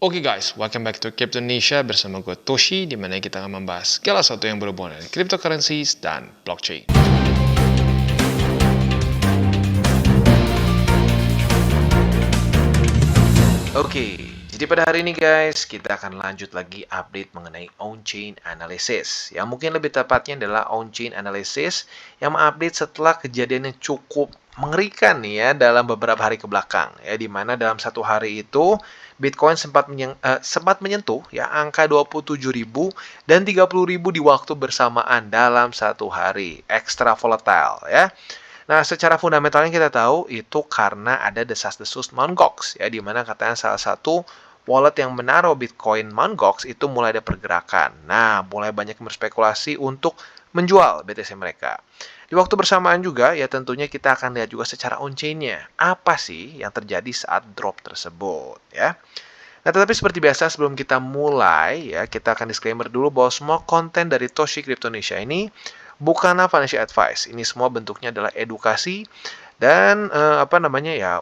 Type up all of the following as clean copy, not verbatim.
Oke guys, welcome back to Crypto Indonesia bersama gue Toshi, di mana kita akan membahas segala sesuatu yang berhubungan dengan cryptocurrencies dan blockchain. Oke, jadi pada hari ini guys, kita akan lanjut lagi update mengenai on-chain analysis. Yang mungkin lebih tepatnya adalah on-chain analysis yang mengupdate setelah kejadian yang cukup mengerikan nih ya dalam beberapa hari ke belakang. Ya, di mana dalam satu hari itu Bitcoin sempat menyentuh ya angka 27.000 dan 30.000 di waktu bersamaan dalam satu hari. Extra volatile ya. Nah, secara fundamentalnya kita tahu itu karena ada desas-desus Mt. Gox, ya, di mana katanya salah satu wallet yang menaruh Bitcoin Mt. Gox itu mulai ada pergerakan. Nah, mulai banyak yang berspekulasi untuk menjual BTC mereka. Di waktu bersamaan juga, ya tentunya kita akan lihat juga secara on-chain-nya. Apa sih yang terjadi saat drop tersebut, ya. Nah, tetapi seperti biasa sebelum kita mulai, ya, kita akan disclaimer dulu bahwa semua konten dari Toshi Crypto Indonesia ini bukanlah financial advice. Ini semua bentuknya adalah edukasi dan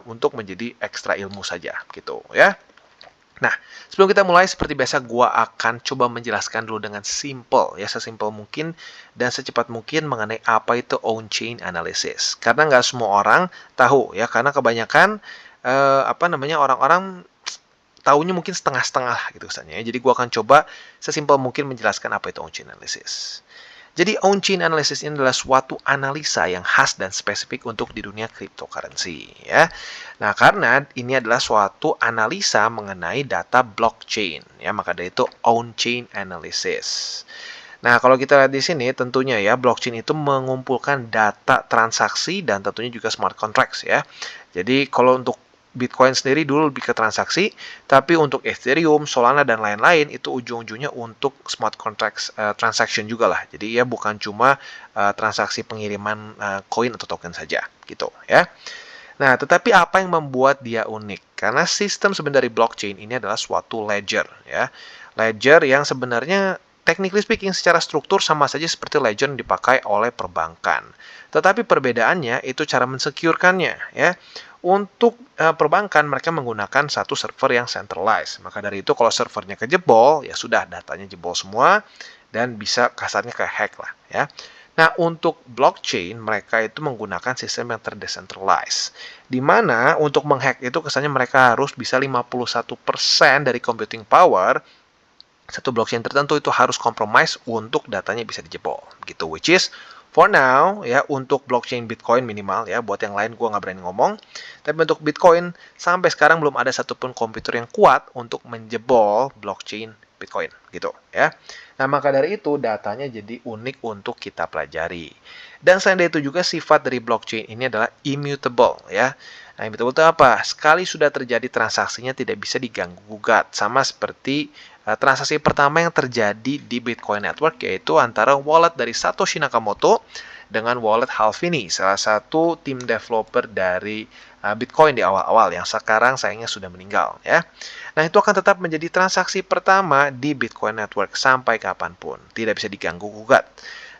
untuk menjadi ekstra ilmu saja gitu ya. Nah, sebelum kita mulai seperti biasa gua akan coba menjelaskan dulu dengan simple ya, sesimpel mungkin dan secepat mungkin mengenai apa itu on-chain analysis. Karena nggak semua orang tahu ya, karena kebanyakan orang-orang tahunya mungkin setengah-setengah gitu misalnya. Jadi gua akan coba sesimpel mungkin menjelaskan apa itu on-chain analysis. Jadi on-chain analysis ini adalah suatu analisa yang khas dan spesifik untuk di dunia cryptocurrency ya. Nah, karena ini adalah suatu analisa mengenai data blockchain ya, maka dari itu on-chain analysis. Nah, kalau kita lihat di sini tentunya ya blockchain itu mengumpulkan data transaksi dan tentunya juga smart contracts ya. Jadi kalau untuk Bitcoin sendiri dulu lebih ke transaksi, tapi untuk Ethereum, Solana, dan lain-lain itu ujung-ujungnya untuk smart contracts transaction juga lah. Jadi ya bukan cuma transaksi pengiriman koin atau token saja gitu ya. Nah, tetapi apa yang membuat dia unik? Karena sistem sebenarnya blockchain ini adalah suatu ledger ya. Ledger yang sebenarnya technically speaking secara struktur sama saja seperti ledger yang dipakai oleh perbankan. Tetapi perbedaannya itu cara mensecurekannya ya. Untuk perbankan mereka menggunakan satu server yang centralized. Maka dari itu kalau servernya kejebol, ya sudah datanya jebol semua dan bisa kasarnya ke hack lah ya. Nah, untuk blockchain mereka itu menggunakan sistem yang terdecentralized. Di mana untuk menghack itu kesannya mereka harus bisa 51% dari computing power satu blockchain tertentu itu harus compromise untuk datanya bisa dijebol gitu, which is for now ya untuk blockchain Bitcoin minimal ya, buat yang lain gue nggak berani ngomong, tapi untuk Bitcoin sampai sekarang belum ada satupun komputer yang kuat untuk menjebol blockchain Bitcoin gitu ya. Nah, maka dari itu datanya jadi unik untuk kita pelajari. Dan selain dari itu juga sifat dari blockchain ini adalah immutable ya. Nah, immutable itu apa? Sekali sudah terjadi transaksinya tidak bisa diganggu gugat, sama seperti transaksi pertama yang terjadi di Bitcoin Network yaitu antara wallet dari Satoshi Nakamoto dengan wallet Halfini, salah satu tim developer dari Bitcoin di awal-awal yang sekarang sayangnya sudah meninggal ya. Nah, itu akan tetap menjadi transaksi pertama di Bitcoin Network sampai kapanpun, tidak bisa diganggu gugat.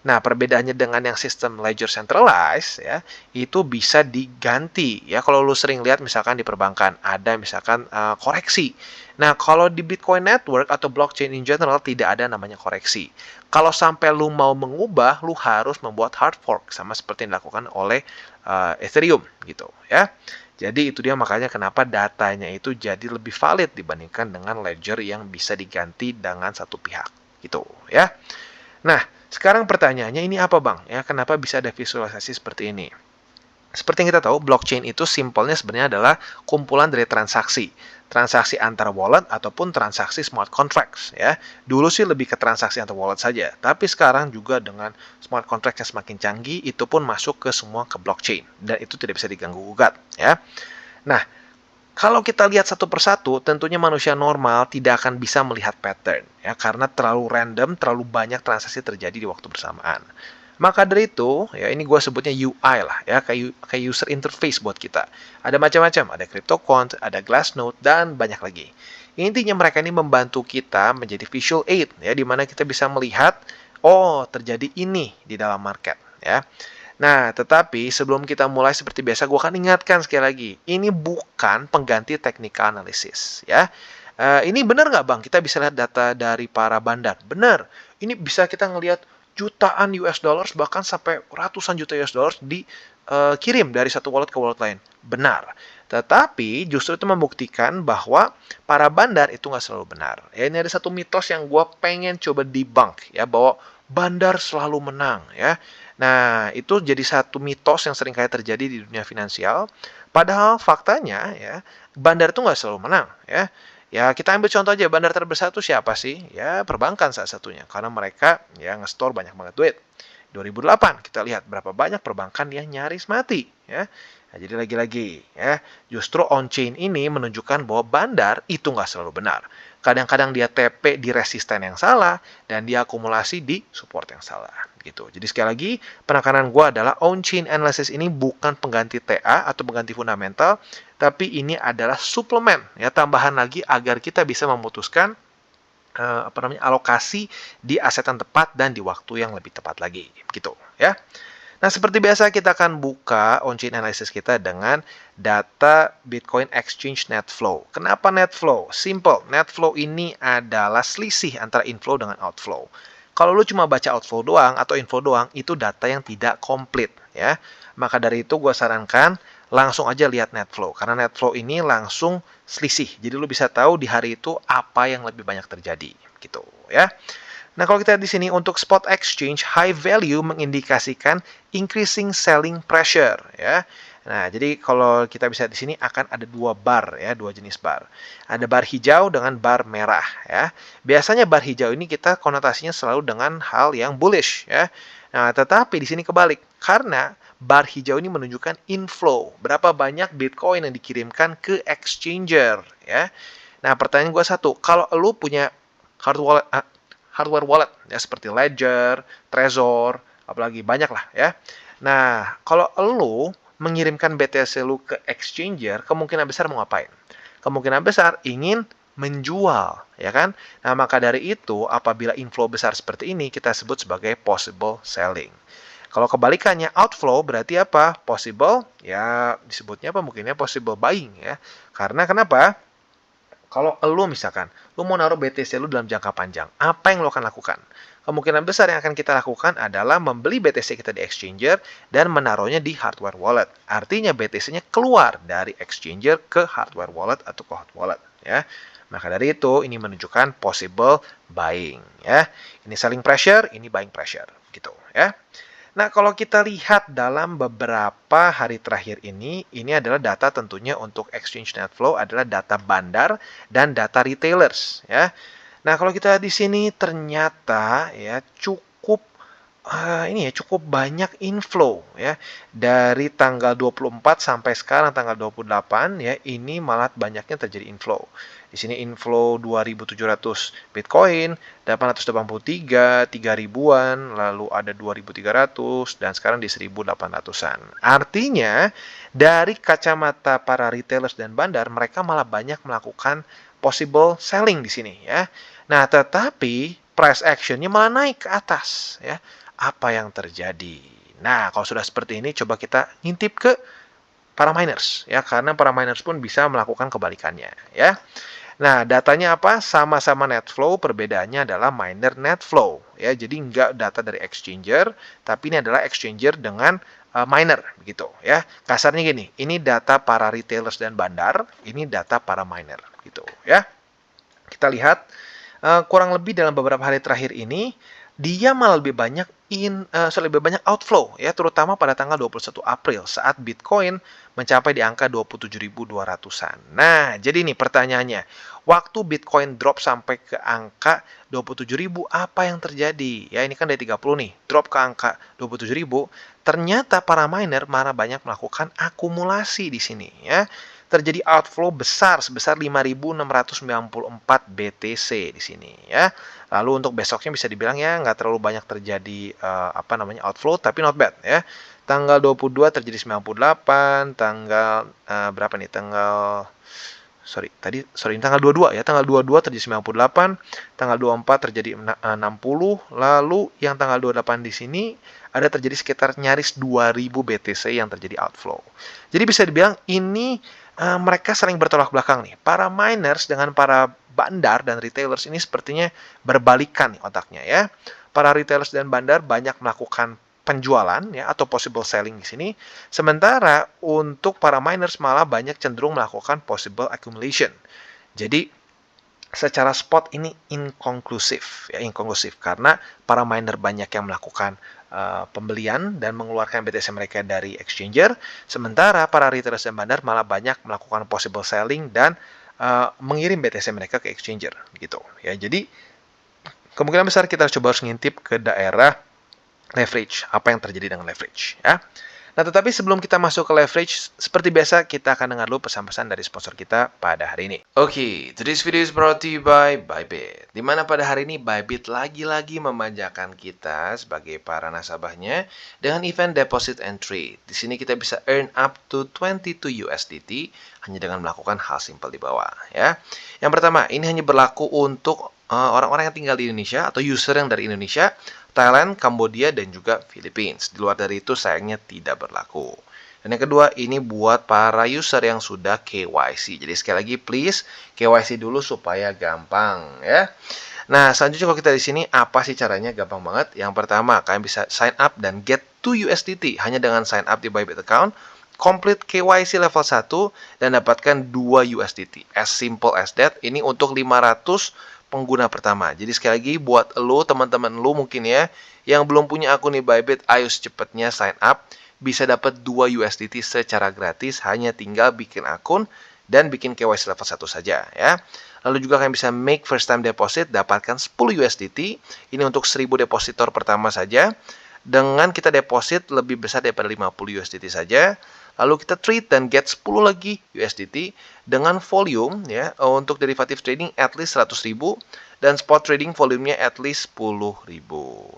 Nah, perbedaannya dengan yang sistem ledger centralized ya, itu bisa diganti ya. Kalau lu sering lihat misalkan di perbankan ada misalkan koreksi. Nah, kalau di Bitcoin Network atau blockchain in general tidak ada namanya koreksi. Kalau sampai lu mau mengubah, lu harus membuat hard fork sama seperti yang dilakukan oleh Ethereum gitu ya. Jadi itu dia makanya kenapa datanya itu jadi lebih valid dibandingkan dengan ledger yang bisa diganti dengan satu pihak gitu ya. Nah, sekarang pertanyaannya ini apa bang? Ya, kenapa bisa ada visualisasi seperti ini? Seperti yang kita tahu, blockchain itu simpelnya sebenarnya adalah kumpulan dari transaksi. Transaksi antar wallet ataupun transaksi smart contracts. Ya. Dulu sih lebih ke transaksi antar wallet saja. Tapi sekarang juga dengan smart contract yang semakin canggih, itu pun masuk ke semua ke blockchain. Dan itu tidak bisa diganggu gugat. Ya. Nah, kalau kita lihat satu persatu, tentunya manusia normal tidak akan bisa melihat pattern, ya, karena terlalu random, terlalu banyak transaksi terjadi di waktu bersamaan. Maka dari itu, ya ini gue sebutnya UI lah, ya kayak user interface buat kita. Ada macam-macam, ada CryptoQuant, ada Glassnode, dan banyak lagi. Intinya mereka ini membantu kita menjadi visual aid, ya, di mana kita bisa melihat, oh terjadi ini di dalam market, ya. Nah, tetapi sebelum kita mulai seperti biasa, gue akan ingatkan sekali lagi, ini bukan pengganti technical analysis, ya. Ini benar nggak Bang, kita bisa lihat data dari para bandar? Benar, ini bisa kita ngelihat jutaan US dollars bahkan sampai ratusan juta US dollars dikirim dari satu wallet ke wallet lain. Benar. Tetapi justru itu membuktikan bahwa para bandar itu nggak selalu benar. Ya, ini ada satu mitos yang gue pengen coba debunk ya, bahwa bandar selalu menang ya. Nah, itu jadi satu mitos yang sering kali terjadi di dunia finansial. Padahal faktanya ya, bandar itu nggak selalu menang ya. Ya, kita ambil contoh aja, bandar terbesar itu siapa sih? Ya, perbankan salah satunya. Karena mereka ya nge-store banyak banget duit. 2008 kita lihat berapa banyak perbankan yang nyaris mati ya. Nah, jadi lagi-lagi ya, justru on-chain ini menunjukkan bahwa bandar itu nggak selalu benar. Kadang-kadang dia TP di resisten yang salah dan dia akumulasi di support yang salah gitu. Jadi sekali lagi penekanan gue adalah on-chain analysis ini bukan pengganti TA atau pengganti fundamental, tapi ini adalah suplemen ya, tambahan lagi agar kita bisa memutuskan alokasi di aset yang tepat dan di waktu yang lebih tepat lagi gitu ya. Nah, seperti biasa kita akan buka on-chain analysis kita dengan data Bitcoin Exchange Net Flow. Kenapa net flow? Simple, net flow ini adalah selisih antara inflow dengan outflow. Kalau lu cuma baca outflow doang atau info doang, itu data yang tidak komplit ya. Maka dari itu gue sarankan langsung aja lihat net flow, karena net flow ini langsung selisih. Jadi lu bisa tahu di hari itu apa yang lebih banyak terjadi gitu ya. Nah, kalau kita di sini untuk spot exchange, high value mengindikasikan increasing selling pressure ya. Nah, jadi kalau kita bisa di sini akan ada dua bar ya, dua jenis bar. Ada bar hijau dengan bar merah ya. Biasanya bar hijau ini kita konotasinya selalu dengan hal yang bullish ya. Nah, tetapi di sini kebalik, karena bar hijau ini menunjukkan inflow, berapa banyak Bitcoin yang dikirimkan ke exchanger ya. Nah, pertanyaan gue satu, kalau lu punya hardware wallet ya, seperti Ledger, Trezor, apalagi banyak lah ya. Nah, kalau lu mengirimkan BTC lu ke exchanger, kemungkinan besar mau ngapain? Kemungkinan besar ingin menjual, ya kan? Nah, maka dari itu apabila inflow besar seperti ini kita sebut sebagai possible selling. Kalau kebalikannya outflow berarti apa? Possible, ya disebutnya apa? Mungkinnya possible buying ya. Karena kenapa? Kalau lu misalkan, lu mau naruh BTC lu dalam jangka panjang, apa yang lu akan lakukan? Kemungkinan besar yang akan kita lakukan adalah membeli BTC kita di exchanger dan menaruhnya di hardware wallet. Artinya BTC-nya keluar dari exchanger ke hardware wallet atau ke hot wallet ya. Maka dari itu ini menunjukkan possible buying ya. Ini selling pressure, ini buying pressure gitu ya. Nah, kalau kita lihat dalam beberapa hari terakhir ini adalah data tentunya untuk exchange net flow adalah data bandar dan data retailers ya. Nah, kalau kita di sini ternyata ya cukup banyak inflow ya. Dari tanggal 24 sampai sekarang tanggal 28 ya, ini malah banyaknya terjadi inflow. Di sini inflow 2.700 Bitcoin, 883, 3.000-an, lalu ada 2.300 dan sekarang di 1.800-an. Artinya dari kacamata para retailers dan bandar, mereka malah banyak melakukan possible selling di sini ya. Nah, tetapi price action-nya malah naik ke atas ya. Apa yang terjadi? Nah, kalau sudah seperti ini, coba kita ngintip ke para miners ya, karena para miners pun bisa melakukan kebalikannya ya. Nah, datanya apa? Sama-sama net flow, perbedaannya adalah miner net flow ya. Jadi nggak data dari exchanger, tapi ini adalah exchanger dengan miner begitu ya. Kasarnya gini, ini data para retailers dan bandar, ini data para miner gitu ya. Kita lihat kurang lebih dalam beberapa hari terakhir ini dia malah lebih banyak outflow ya, terutama pada tanggal 21 April saat Bitcoin mencapai di angka 27.200-an. Nah, jadi nih pertanyaannya, waktu Bitcoin drop sampai ke angka 27.000 apa yang terjadi? Ya, ini kan dari 30 nih, drop ke angka 27.000, ternyata para miner malah banyak melakukan akumulasi di sini ya. Terjadi outflow besar sebesar 5.694 BTC di sini ya. Lalu untuk besoknya bisa dibilang ya nggak terlalu banyak terjadi outflow, tapi not bad ya. Tanggal 22 terjadi 98, tanggal berapa nih? Tanggal tanggal 22 ya. Tanggal 22 terjadi 98, tanggal 24 terjadi 60, lalu yang tanggal 28 di sini ada terjadi sekitar nyaris 2000 BTC yang terjadi outflow. Jadi bisa dibilang ini mereka sering bertolak belakang nih. Para miners dengan para bandar dan retailers ini sepertinya berbalikan nih otaknya ya. Para retailers dan bandar banyak melakukan penjualan ya atau possible selling di sini. Sementara untuk para miners malah banyak cenderung melakukan possible accumulation. Jadi secara spot ini inkonklusif karena para miner banyak yang melakukan pembelian dan mengeluarkan BTC mereka dari exchanger, sementara para retailers dan bandar malah banyak melakukan possible selling dan mengirim BTC mereka ke exchanger gitu ya. Jadi kemungkinan besar kita coba harus ngintip ke daerah leverage, apa yang terjadi dengan leverage ya. Nah, tetapi sebelum kita masuk ke leverage, seperti biasa kita akan dengar dulu pesan-pesan dari sponsor kita pada hari ini. Oke, today's video is brought to you by Bybit. Dimana pada hari ini Bybit lagi-lagi memanjakan kita sebagai para nasabahnya dengan event deposit and trade. Di sini kita bisa earn up to 22 USDT hanya dengan melakukan hal simpel di bawah ya. Yang pertama, ini hanya berlaku untuk orang-orang yang tinggal di Indonesia atau user yang dari Indonesia, Thailand, Kambodia, dan juga Philippines. Di luar dari itu sayangnya tidak berlaku. Dan yang kedua, ini buat para user yang sudah KYC. Jadi sekali lagi please KYC dulu supaya gampang ya. Nah, selanjutnya kalau kita di sini apa sih caranya? Gampang banget. Yang pertama, kalian bisa sign up dan get 2 USDT hanya dengan sign up di Bybit account. Complete KYC level 1 dan dapatkan 2 USDT. As simple as that. Ini untuk 500 pengguna pertama. Jadi sekali lagi buat lo, teman-teman lo mungkin ya, yang belum punya akun di Bybit, ayo secepatnya sign up. Bisa dapat 2 USDT secara gratis, hanya tinggal bikin akun dan bikin KYC level 1 saja ya. Lalu juga kalian bisa make first time deposit, dapatkan 10 USDT. Ini untuk 1000 depositor pertama saja. Dengan kita deposit lebih besar daripada 50 USDT saja. Lalu kita trade dan get 10 lagi USDT dengan volume ya untuk derivative trading at least 100.000 dan spot trading volumenya at least 10.000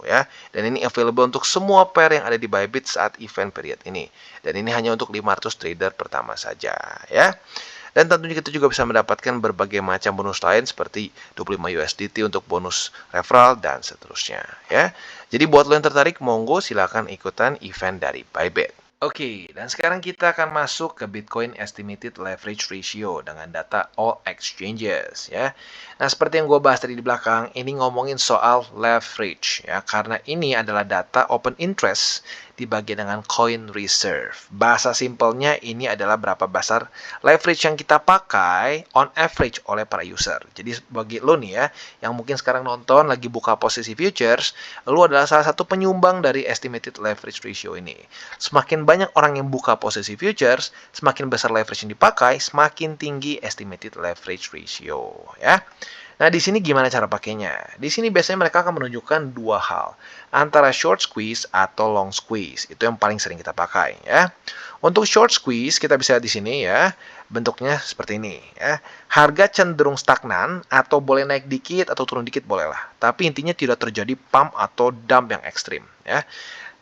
ya. Dan ini available untuk semua pair yang ada di Bybit saat event period ini. Dan ini hanya untuk 500 trader pertama saja ya. Dan tentunya kita juga bisa mendapatkan berbagai macam bonus lain seperti 25 USDT untuk bonus referral dan seterusnya ya. Jadi buat lo yang tertarik, monggo silakan ikutan event dari Bybit. Oke, dan sekarang kita akan masuk ke Bitcoin Estimated Leverage Ratio dengan data all exchanges ya. Nah, seperti yang gue bahas tadi di belakang, ini ngomongin soal leverage ya, karena ini adalah data open interest dibagi dengan coin reserve. Bahasa simpelnya ini adalah berapa besar leverage yang kita pakai on average oleh para user. Jadi bagi lo nih ya, yang mungkin sekarang nonton lagi buka posisi futures, lo adalah salah satu penyumbang dari estimated leverage ratio ini. Semakin banyak orang yang buka posisi futures, semakin besar leverage yang dipakai, semakin tinggi estimated leverage ratio ya. Nah, di sini gimana cara pakainya? Di sini biasanya mereka akan menunjukkan dua hal, antara short squeeze atau long squeeze. Itu yang paling sering kita pakai ya. Untuk short squeeze kita bisa lihat di sini ya, bentuknya seperti ini ya. Harga cenderung stagnan atau boleh naik dikit atau turun dikit bolehlah. Tapi intinya tidak terjadi pump atau dump yang ekstrim ya.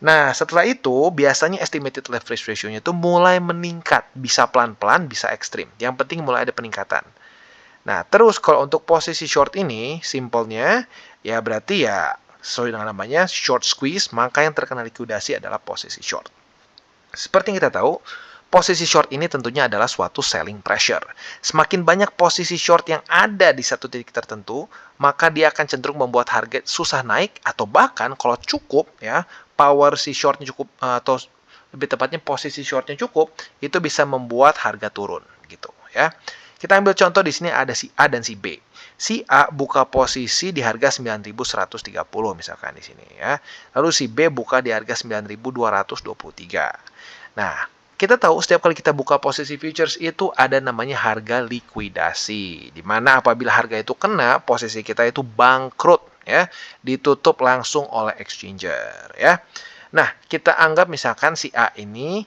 Nah, setelah itu biasanya estimated leverage ratio-nya itu mulai meningkat, bisa pelan-pelan, bisa ekstrim. Yang penting mulai ada peningkatan. Nah, terus kalau untuk posisi short ini, simpelnya, ya berarti ya sesuai dengan namanya short squeeze, maka yang terkena likuidasi adalah posisi short. Seperti yang kita tahu, posisi short ini tentunya adalah suatu selling pressure. Semakin banyak posisi short yang ada di satu titik tertentu, maka dia akan cenderung membuat harga susah naik, atau bahkan kalau cukup, ya power si shortnya cukup, atau lebih tepatnya posisi shortnya cukup, itu bisa membuat harga turun, gitu ya. Kita ambil contoh di sini ada si A dan si B. Si A buka posisi di harga 9.130 misalkan di sini ya. Lalu si B buka di harga 9.223. Nah, kita tahu setiap kali kita buka posisi futures itu ada namanya harga likuidasi. Di mana apabila harga itu kena, posisi kita itu bangkrut ya, ditutup langsung oleh exchanger ya. Nah, kita anggap misalkan si A ini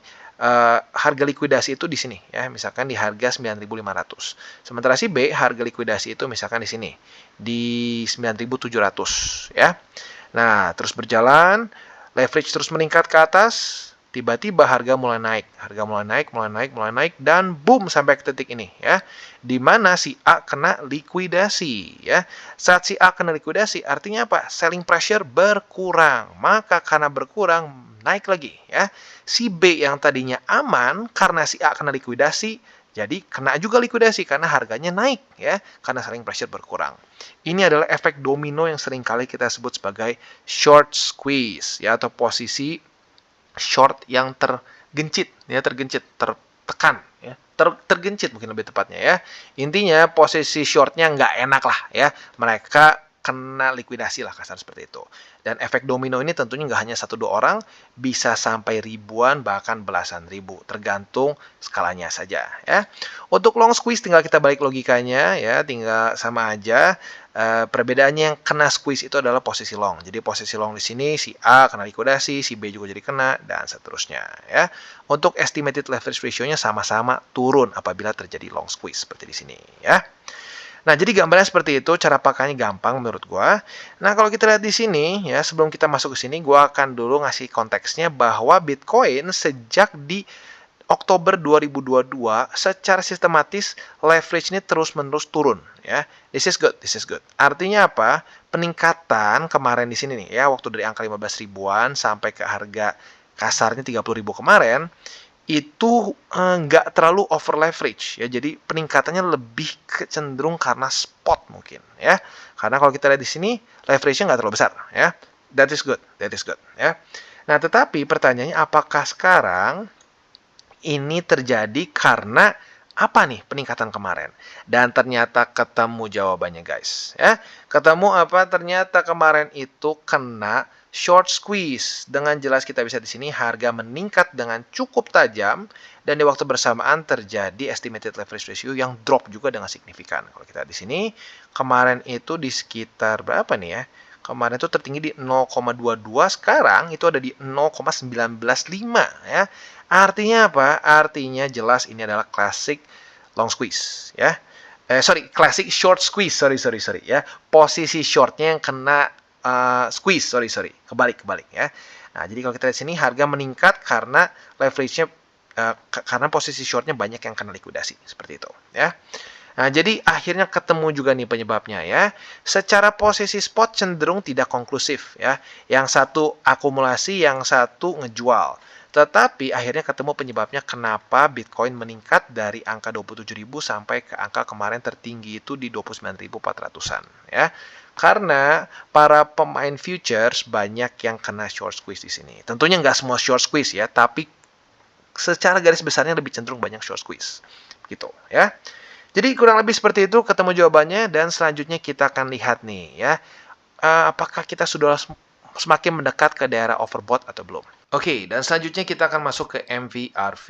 harga likuidasi itu di sini ya, misalkan di harga 9.500. Sementara si B harga likuidasi itu misalkan di sini di 9.700 ya. Nah, terus berjalan, leverage terus meningkat ke atas, tiba-tiba harga mulai naik, dan boom sampai ke titik ini ya. Di mana si A kena likuidasi ya. Saat si A kena likuidasi artinya apa? Selling pressure berkurang. Maka karena berkurang naik lagi ya. Si B yang tadinya aman karena si A kena likuidasi, jadi kena juga likuidasi karena harganya naik ya, karena selling pressure berkurang. Ini adalah efek domino yang sering kali kita sebut sebagai short squeeze ya, atau posisi short yang tergencit ya, tertekan ya, tergencit mungkin lebih tepatnya ya. Intinya posisi shortnya nggak enak lah ya, mereka kena likuidasi lah, kasar seperti itu. Dan efek domino ini tentunya nggak hanya 1-2 orang, bisa sampai ribuan bahkan belasan ribu, tergantung skalanya saja ya. Untuk long squeeze tinggal kita balik logikanya ya, tinggal sama aja. Perbedaannya yang kena squeeze itu adalah posisi long. Jadi posisi long di sini si A kena likuidasi, si B juga jadi kena, dan seterusnya ya. Untuk estimated leverage ratio-nya sama-sama turun apabila terjadi long squeeze seperti di sini ya. Nah, jadi gambarnya seperti itu, cara pakainya gampang menurut gua. Nah, kalau kita lihat di sini ya, sebelum kita masuk ke sini, gua akan dulu ngasih konteksnya bahwa Bitcoin sejak di Oktober 2022 secara sistematis leverage ini terus-menerus turun ya. This is good, this is good. Artinya apa? Peningkatan kemarin di sini nih ya, waktu dari angka 15 ribuan sampai ke harga kasarnya 30 ribu kemarin, itu nggak terlalu over leverage ya. Jadi peningkatannya lebih cenderung karena spot mungkin ya. Karena kalau kita lihat di sini leverage-nya nggak terlalu besar ya. That is good, that is good ya. Nah, tetapi pertanyaannya apakah sekarang ini terjadi karena apa nih peningkatan kemarin? Dan ternyata ketemu jawabannya guys ya. Ketemu apa? Ternyata kemarin itu kena short squeeze. Dengan jelas kita bisa di sini harga meningkat dengan cukup tajam dan di waktu bersamaan terjadi estimated leverage ratio yang drop juga dengan signifikan. Kalau kita di sini kemarin itu di sekitar berapa nih ya? Kemarin itu tertinggi di 0,22, sekarang itu ada di 0,195 ya. Artinya apa? Artinya jelas ini adalah classic long squeeze ya. Classic short squeeze, sorry ya. Posisi shortnya yang kena squeeze, kebalik ya. Nah, jadi kalau kita lihat sini harga meningkat karena leverage-nya karena posisi shortnya banyak yang kena likuidasi, seperti itu ya. Nah, jadi akhirnya ketemu juga nih penyebabnya ya. Secara posisi spot cenderung tidak konklusif ya. Yang satu akumulasi, yang satu ngejual. Tetapi akhirnya ketemu penyebabnya kenapa Bitcoin meningkat dari angka 27.000 sampai ke angka kemarin tertinggi itu di 29.400-an ya. Karena para pemain futures banyak yang kena short squeeze di sini. Tentunya nggak semua short squeeze ya, tapi secara garis besarnya lebih cenderung banyak short squeeze. Gitu ya. Jadi kurang lebih seperti itu, ketemu jawabannya, dan selanjutnya kita akan lihat nih ya, apakah kita sudah semakin mendekat ke daerah overbought atau belum. Oke, dan selanjutnya kita akan masuk ke MVRV.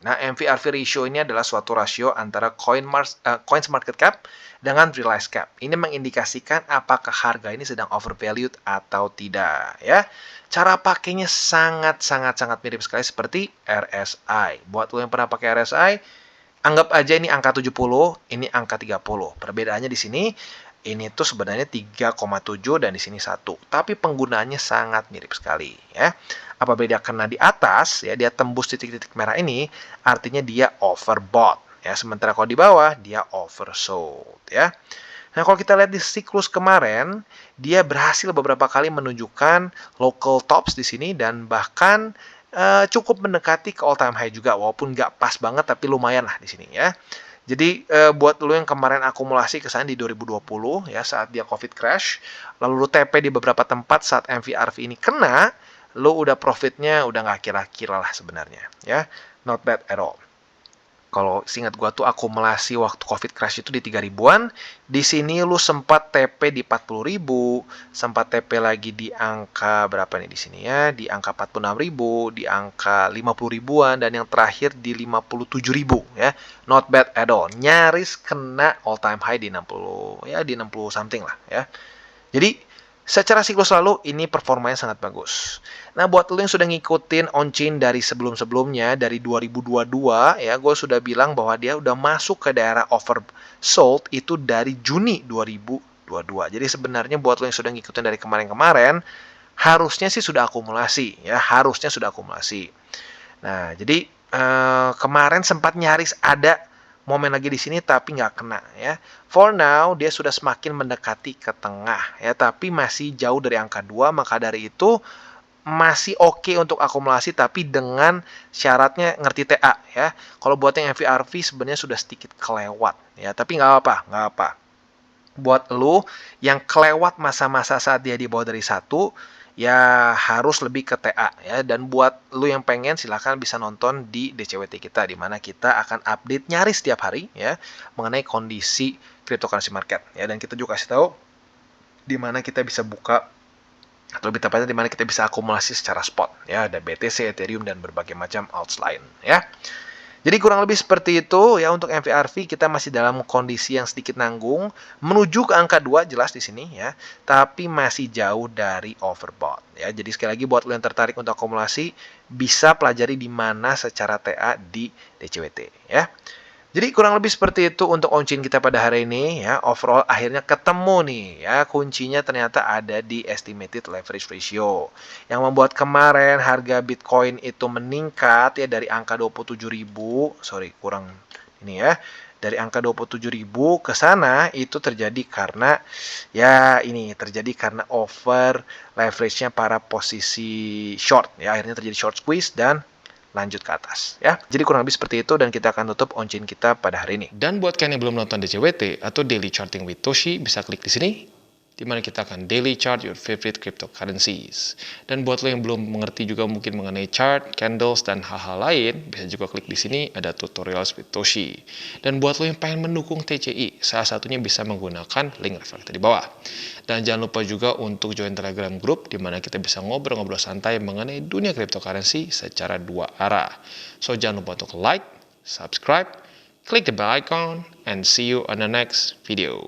Nah, MVRV ratio ini adalah suatu rasio antara coins market cap dengan realized cap. Ini mengindikasikan apakah harga ini sedang overvalued atau tidak ya. Cara pakainya sangat mirip sekali seperti RSI. Buat lo yang pernah pakai RSI, anggap aja ini angka 70, ini angka 30. Perbedaannya di sini, ini tuh sebenarnya 3,7 dan di sini 1. Tapi penggunaannya sangat mirip sekali ya. Apabila dia kena di atas, ya dia tembus titik-titik merah ini, artinya dia overbought ya. Sementara kalau di bawah, dia oversold ya. Nah, kalau kita lihat di siklus kemarin, dia berhasil beberapa kali menunjukkan local tops di sini dan bahkan cukup mendekati ke all time high juga, walaupun nggak pas banget tapi lumayan lah di sini ya. Jadi buat lo yang kemarin akumulasi ke sana di 2020 ya, saat dia COVID crash, lalu lo TP di beberapa tempat saat MVRV ini kena, lo udah profitnya udah nggak kira-kira lah sebenarnya ya. Not bad at all. Kalau seingat gua tuh akumulasi waktu COVID crash itu di 3.000-an. Di sini lu sempat TP di 40.000, sempat TP lagi di angka berapa nih di sini ya? Di angka 46.000, di angka 50.000-an, dan yang terakhir di 57.000 ya. Not bad at all. Nyaris kena all time high di 60 ya, di 60 something lah ya. Jadi secara siklus lalu ini performanya sangat bagus. Nah, buat lo yang sudah ngikutin on-chain dari sebelum-sebelumnya, dari 2022 ya, gue sudah bilang bahwa dia udah masuk ke daerah oversold itu dari Juni 2022. Jadi sebenarnya buat lo yang sudah ngikutin dari kemarin-kemarin, harusnya sih sudah akumulasi ya, harusnya sudah akumulasi. Nah, jadi kemarin sempat nyaris ada momen lagi di sini tapi nggak kena ya. For now dia sudah semakin mendekati ke tengah ya, tapi masih jauh dari angka 2, maka dari itu masih oke untuk akumulasi tapi dengan syaratnya ngerti TA ya. Kalau buat yang MVRV sebenarnya sudah sedikit kelewat ya, tapi nggak apa, nggak apa. Buat lu yang kelewat masa-masa saat dia di bawah dari 1, ya harus lebih ke TA ya. Dan buat lu yang pengen silahkan bisa nonton di DCWT kita, di mana kita akan update nyaris setiap hari ya mengenai kondisi cryptocurrency market ya. Dan kita juga kasih tahu di mana kita bisa buka, atau lebih tepatnya di mana kita bisa akumulasi secara spot ya, ada BTC, Ethereum dan berbagai macam altcoin lain ya. Jadi kurang lebih seperti itu ya untuk MVRV, kita masih dalam kondisi yang sedikit nanggung menuju ke angka 2 jelas di sini ya, tapi masih jauh dari overbought ya. Jadi sekali lagi buat lo yang tertarik untuk akumulasi bisa pelajari di mana secara TA di DCWT ya. Jadi kurang lebih seperti itu untuk on-chain kita pada hari ini ya. Overall akhirnya ketemu nih ya, kuncinya ternyata ada di estimated leverage ratio yang membuat kemarin harga Bitcoin itu meningkat ya dari angka 27.000, kurang ini ya. Dari angka 27.000 ke sana itu terjadi karena ya ini terjadi karena over leverage-nya para posisi short ya, akhirnya terjadi short squeeze dan lanjut ke atas ya. Jadi kurang lebih seperti itu dan kita akan tutup on-chain kita pada hari ini. Dan buat kalian yang belum nonton DCWT atau Daily Charting with Toshi, bisa klik di sini, di mana kita akan daily chart your favorite cryptocurrencies. Dan buat lo yang belum mengerti juga mungkin mengenai chart, candles, dan hal-hal lain, bisa juga klik di sini, ada tutorials with Toshi. Dan buat lo yang pengen mendukung TCI, salah satunya bisa menggunakan link reflektor di bawah. Dan jangan lupa juga untuk join Telegram group, di mana kita bisa ngobrol-ngobrol santai mengenai dunia cryptocurrency secara 2 arah. So jangan lupa untuk like, subscribe, click the bell icon, and see you on the next video.